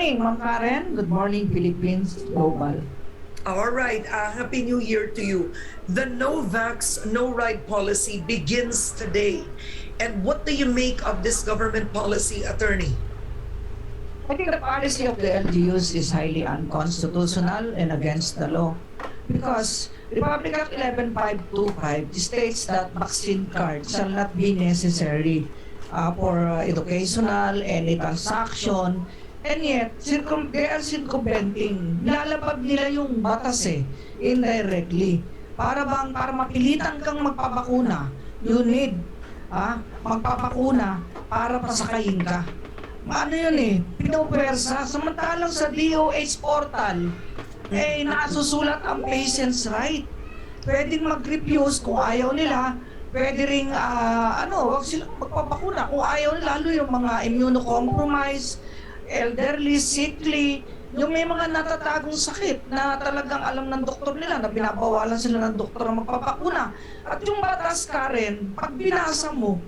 morning, Ma'am Karen. Good morning, Philippines Global. All right. Happy New Year to you. The no vax, no ride policy begins today. And what do you make of this government policy, attorney? I think the policy of the LGUs is highly unconstitutional and against the law because Republic Act 11525 states that vaccine card shall not be necessary for educational, any transaction, and yet they are circumventing. Lalabag nila yung batas indirectly. Para mapilitan kang magpabakuna, you need magpapakuna para pasakayin ka. Ano yun pinupwersa. Samantalang sa DOH portal, nasusulat ang patient's right. Pwedeng mag-refuse kung ayaw nila. Pwede ring, wag silang magpapakuna. Kung ayaw nila, lalo yung mga immunocompromised, elderly, sickly, yung may mga natatagong sakit na talagang alam ng doktor nila na binabawalan sila ng doktor na magpapakuna. At yung batas, Karen, pag binasa mo,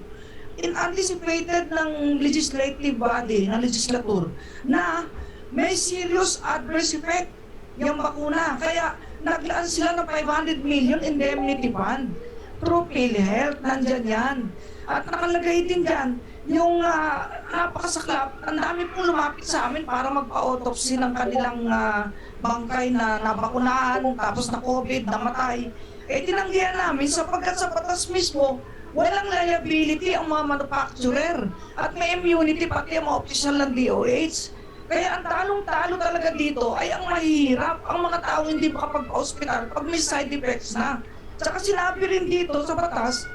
anticipated ng legislative body, ng legislature, na may serious adverse effect yung bakuna. Kaya naglaan sila ng 500 million indemnity fund through PhilHealth, nandyan yan. At nakalagay din dyan, yung napakasaklap, ang dami pong lumapit sa amin para magpa-autopsy ng kanilang bangkay na nabakunahan, tapos na COVID, namatay. Tinanggihan namin sapagkat sa batas mismo, walang liability ang mga manufacturer at may immunity pati ang mga opisyal ng DOH. Kaya ang talong-talo talaga dito ay ang mahirap, ang mga taong hindi makapag-hospital pag may side effects na. Tsaka sinabi rin dito sa batas,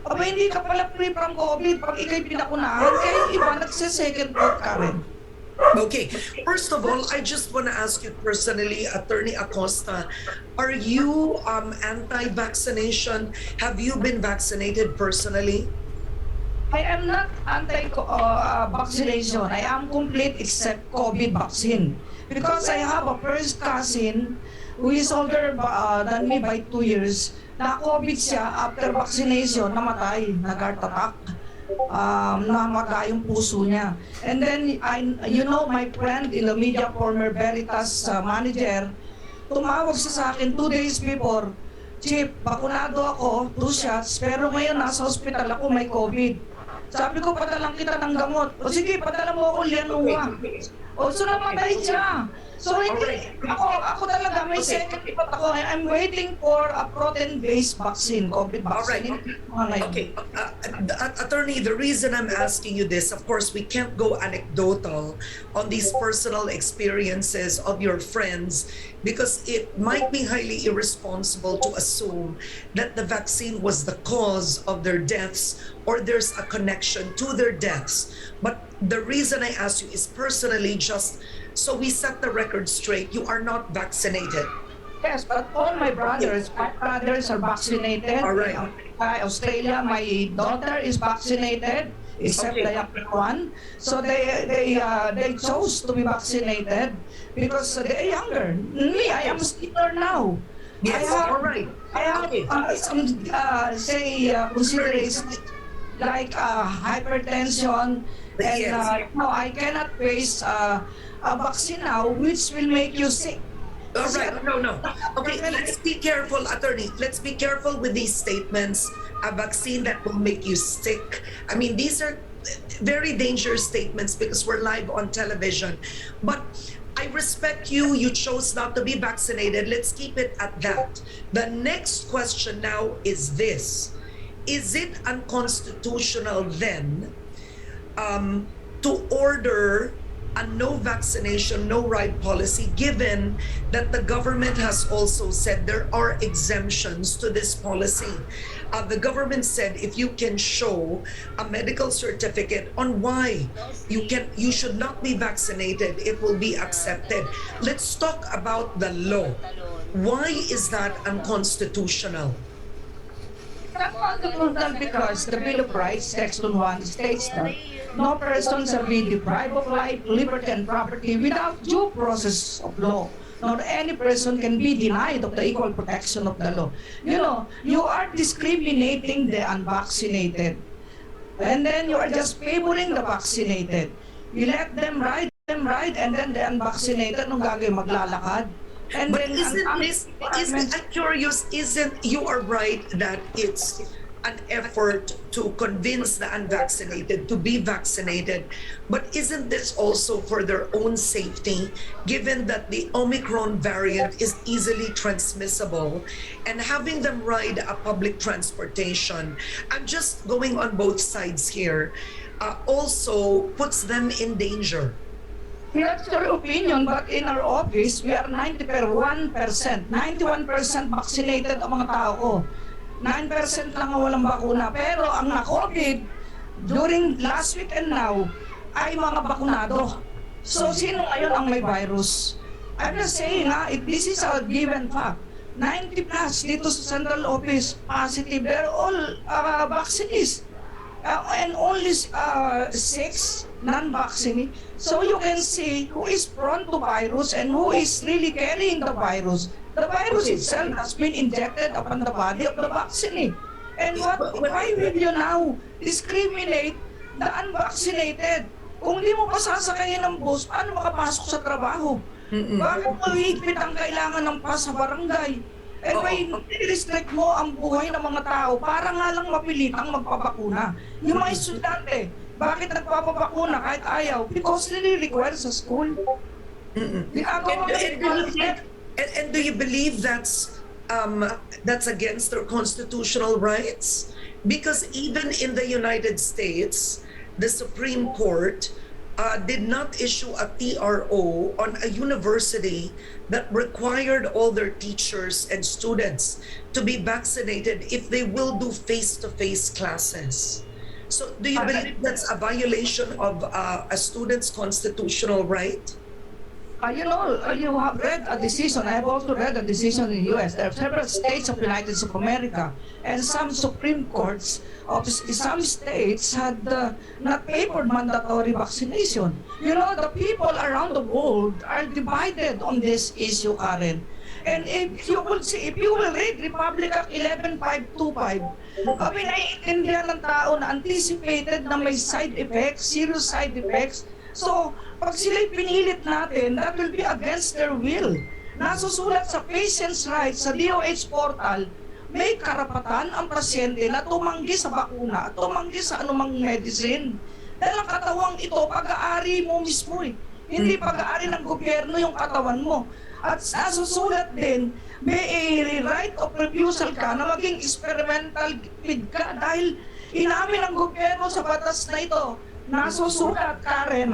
hindi ka pala free from COVID pag ikay pinakunahan, kaya yung iba nagsisecond thought ka rin. Okay. First of all, I just want to ask you personally, Attorney Acosta, are you anti-vaccination? Have you been vaccinated personally? I am not anti-vaccination. I am complete except COVID vaccine. Because I have a first cousin who is older than me by 2 years, na COVID siya after vaccination, namatay, nag-heart attack. Namaga yung puso niya. And then, my friend in the media, former Veritas manager, tumawag siya sa akin 2 days before, Chief, bakunado ako, 2 shots, pero ngayon nasa hospital ako, may COVID. Sabi ko, padalang kita ng gamot. O sige, padala mo ako Lianua. So namatay siya. So ako talaga may second thought ako. I'm waiting for a protein-based vaccine, COVID vaccine. All right. Okay. Attorney, the reason I'm asking you this, of course, we can't go anecdotal on these personal experiences of your friends because it might be highly irresponsible to assume that the vaccine was the cause of their deaths or there's a connection to their deaths. But the reason I ask you is personally just so we set the record straight, you are not vaccinated. Yes, but all my brothers are vaccinated. All right. Australia, my daughter is vaccinated, except the younger one. So they chose to be vaccinated because they are younger. Me, I am senior now. Yes, all right. I have some considerations like hypertension, and Yes. I cannot face a vaccine now which will make you sick. All right. No. Okay, let's be careful, attorney. Let's be careful with these statements. A vaccine that will make you sick. I mean, these are very dangerous statements because we're live on television. But I respect you. You chose not to be vaccinated. Let's keep it at that. The next question now is this. Is it unconstitutional then to order a no vaccination, no ride policy, given that the government has also said there are exemptions to this policy? The government said if you can show a medical certificate on why you should not be vaccinated, it will be accepted. Let's talk about the law. Why is that unconstitutional? Unconstitutional because the Bill of Rights, Section 1, states that no person shall be deprived of life, liberty, and property without due process of law. Nor any person can be denied of the equal protection of the law. You are discriminating the unvaccinated. And then you are just favoring the vaccinated. You let them ride them ride and then the unvaccinated nung gagawin maglalakad. And But then I'm curious, isn't, you are right that it's an effort to convince the unvaccinated to be vaccinated, but isn't this also for their own safety, given that the Omicron variant is easily transmissible, and having them ride a public transportation, I'm just going on both sides here, also puts them in danger. That's your opinion, but in our office, we are 91% vaccinated ang mga tao ko. 9% lang ang walang bakuna. Pero ang na-COVID, during last week and now, ay mga bakunado. So, sino ngayon ang may virus? I'm just saying, this is a given fact. 90 plus dito sa central office, positive. They're all vaccinated. And only 6 non-vaccinated. So you can see who is prone to virus and who is really carrying the virus. The virus itself has been injected upon the body of the vaccinated. And why will you now discriminate the unvaccinated? Kung di mo pa sasakayin ng bus, paano makapasok sa trabaho? Bakit mo higpit ang kailangan ng pass sa barangay? And may restrict mo ang buhay ng mga tao para nga lang mapilitang magpapakuna. Yung mga estudyante, bakit nagpapapakuna kahit ayaw? Because nire-require sa school. And do you believe that's against their constitutional rights? Because even in the United States, the Supreme Court did not issue a TRO on a university that required all their teachers and students to be vaccinated if they will do face-to-face classes. So do you believe that's a violation of a student's constitutional right? You have read a decision. I have also read a decision in the U.S. There are several states of the United States of America and some Supreme Courts of some states had not favored mandatory vaccination. You know, the people around the world are divided on this issue, Karen. And if you will read Republic Act 11525, naiintindihan ng tao na anticipated na may side effects, serious side effects. So, pag sila'y pinilit natin, that will be against their will. Nasusulat sa patient's rights sa DOH portal, may karapatan ang pasyente na tumanggi sa bakuna, tumanggi sa anumang medicine. Dahil ang katawang ito, pag-aari mo mismo eh. Hindi pag-aari ng gobyerno yung katawan mo. At nasusulat din, may right of refusal ka na maging experimental feed ka dahil inamin ng gobyerno sa batas na ito. Nasusulat, Karen,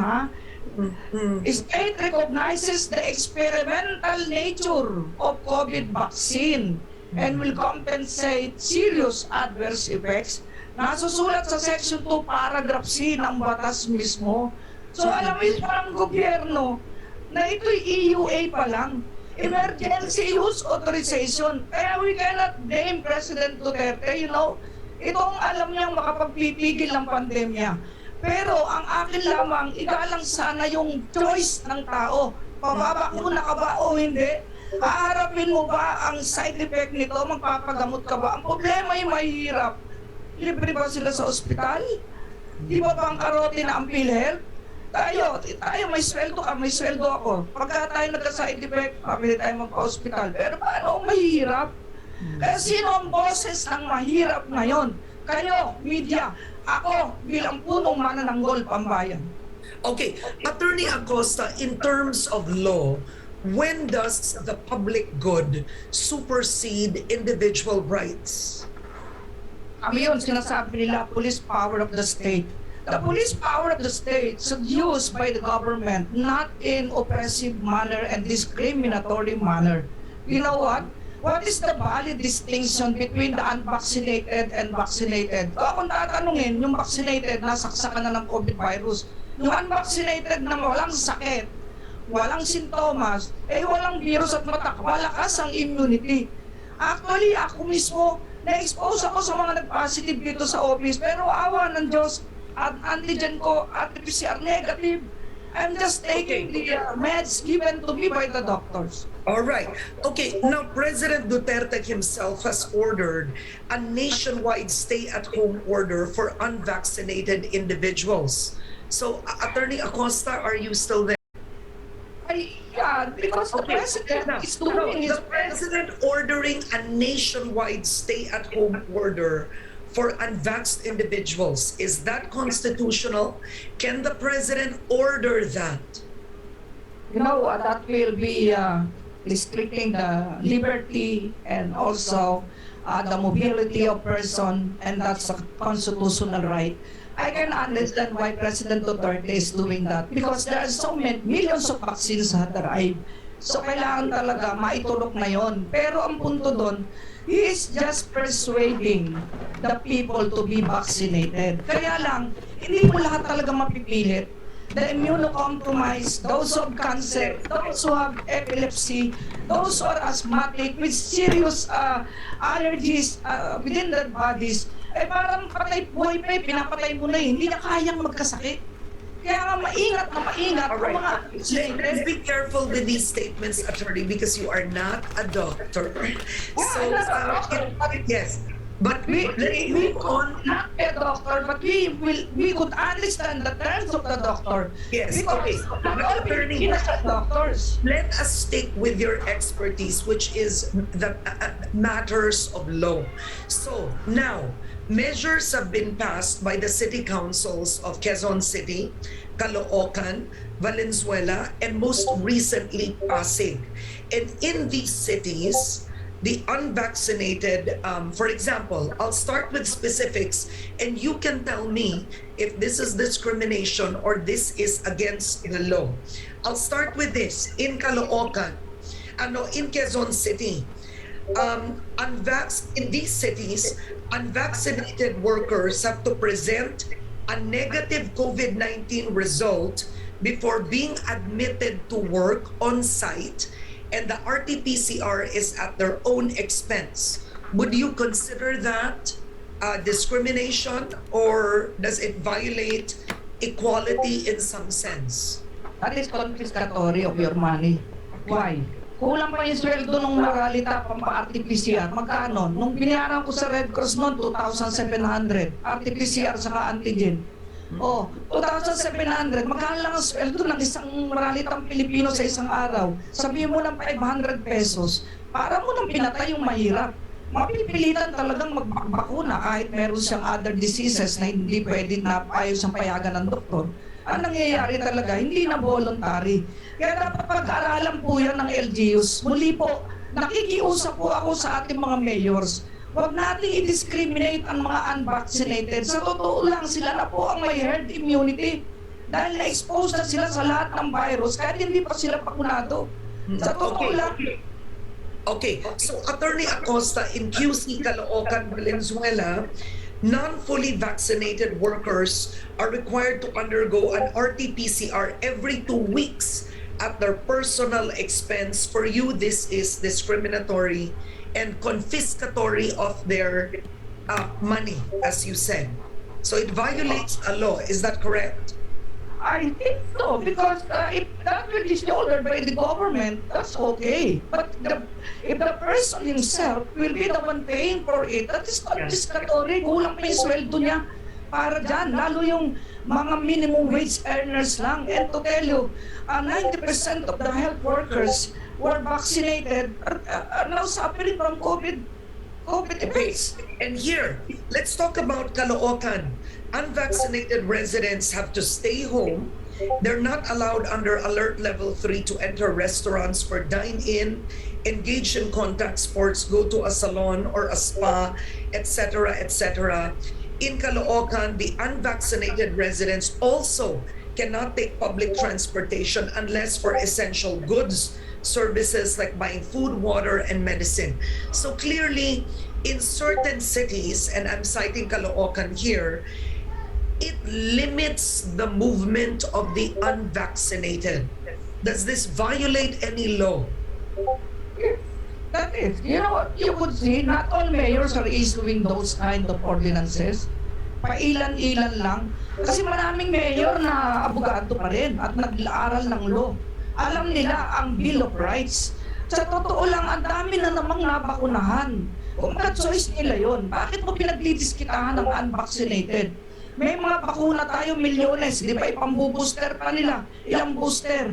State recognizes the experimental nature of COVID vaccine and will compensate serious adverse effects. Nasusulat sa Section 2, Paragraph C ng batas mismo. So alam mismo ng gobyerno na ito'y EUA pa lang. Emergency Use Authorization. Kaya we cannot blame President Duterte, itong alam niyang makapagpipigil ng pandemya. Pero ang akin lamang, igalang sana yung choice ng tao. Pababakuna ka ba o hindi? Haharapin mo ba ang side effect nito? Magpapagamot ka ba? Ang problema ay mahirap. Libre ba sila sa ospital? Di ba pang karote na ang PhilHealth? Tayo, may sweldo ka, may sweldo ako. Pagka tayo nagka-side effect, pabili tayo magpa-hospital. Pero paano mahirap? Kaya sino ang boses ng mahirap ngayon? Kayo, media. Ako, bilang punong manananggol pambayan. Okay, Atty Acosta, in terms of law, when does the public good supersede individual rights? Yun, sinasabi nila, police power of the state. The police power of the state should used by the government, not in oppressive manner and discriminatory manner. You know what? What is the valid distinction between the unvaccinated and vaccinated? Kung tatanungin, yung vaccinated, nasaksakan na ng COVID virus. Yung unvaccinated na walang sakit, walang sintomas, walang virus at malakas ang immunity. Actually, ako mismo, na-expose ako sa mga nag-positive dito sa office, pero awa ng Diyos, at antigen ko at PCR negative. I'm just taking the meds given to me by the doctors. All right. Okay, now President Duterte himself has ordered a nationwide stay-at-home order for unvaccinated individuals. So, Atty Acosta, are you still there? because the president Now, is doing his the president ordering a nationwide stay-at-home order for unvaxxed individuals, is that constitutional? Can the president order that? That will be restricting the liberty and also the mobility of person, and that's a constitutional right. I can understand why President Duterte is doing that because there are so many millions of vaccines that arrive. So kailangan talaga maitulok na yon. Pero ang punto doon, he is just persuading the people to be vaccinated. Kaya lang, hindi mo lahat talaga mapipilit. The immunocompromised, those who have cancer, those who have epilepsy, those who are asthmatic with serious allergies within their bodies, parang patay buhay pa pinapatay mo na hindi na kayang magkasakit. Kaya nga maingat na maingat ang mga Let's be careful with these statements, attorney, because you are not a doctor. So, yes. But we let's move on. not a doctor, but we could understand the terms of the doctor. Yes, Because okay. not all Attorney, Filipinos are doctors. let us stick with your expertise, which is the matters of law. So now, measures have been passed by the city councils of Quezon City, Caloocan, Valenzuela, and most recently Pasig. And in these cities, the unvaccinated, for example, I'll start with specifics, and you can tell me if this is discrimination or this is against the law. I'll start with this. In Caloocan, in Quezon City, in these cities, unvaccinated workers have to present a negative COVID-19 result before being admitted to work on site, and the RT-PCR is at their own expense. Would you consider that discrimination, or does it violate equality in some sense? That is confiscatory of your money. Why? Kulang pa yung sweldo nung nagalita pampa-RT-PCR. Magkano? Nung binayaran ko sa Red Cross noon, 2,700. RT-PCR saka antigen. 2,700. Magkano lang ang sweldo ng isang maralitang Pilipino sa isang araw? Sabihin mo ng 500 pesos. Para mo nang pinatay yung mahirap. Mapipilitan talagang magbakuna kahit meron siyang other diseases na hindi pwede na ayaw siyang payagan ng doktor. Ang nangyayari talaga, hindi na voluntary. Kaya dapat pag-aralan po yan ng LGUs. Muli po, nakikiusap po ako sa ating mga mayors. Huwag nating i-discriminate ang mga unvaccinated. Sa totoo lang, sila na po ang may herd immunity. Dahil na-expose na sila sa lahat ng virus, kahit hindi pa sila pakunado. Sa totoo lang. Okay, so Atty Acosta, in QC Caloocan, Valenzuela, non-fully vaccinated workers are required to undergo an RT-PCR every 2 weeks at their personal expense. For you, this is discriminatory and confiscatory of their money, as you said. So it violates a law. Is that correct? I think so, because if that will be shouldered by the government, that's okay. But if the person himself will be the one paying for it, that is confiscatory. Kulang pa yung sweldo niya para dyan. Lalo yung mga minimum wage earners lang. And to tell you, 90% of the health workers who are vaccinated are now suffering from COVID effects. And here, let's talk about Caloocan. Unvaccinated residents have to stay home. They're not allowed under Alert Level 3 to enter restaurants for dine-in, engage in contact sports, go to a salon or a spa, etc., etc. In Caloocan, the unvaccinated residents also cannot take public transportation unless for essential goods, services like buying food, water, and medicine. So clearly, in certain cities, and I'm citing Caloocan here, it limits the movement of the unvaccinated. Does this violate any law? That is, what you would see, not all mayors are issuing those kind of ordinances. Pailan-ilan lang. Kasi maraming mayor na abogado pa rin at nag-aaral ng law. Alam nila ang Bill of Rights. Sa totoo lang, ang dami na namang nabakunahan. Kung choice nila yon, bakit mo pinagdidiskitahan ng unvaccinated? May mga bakuna tayo, milyones, di ba? Ipambu-booster pa nila. Ilang booster?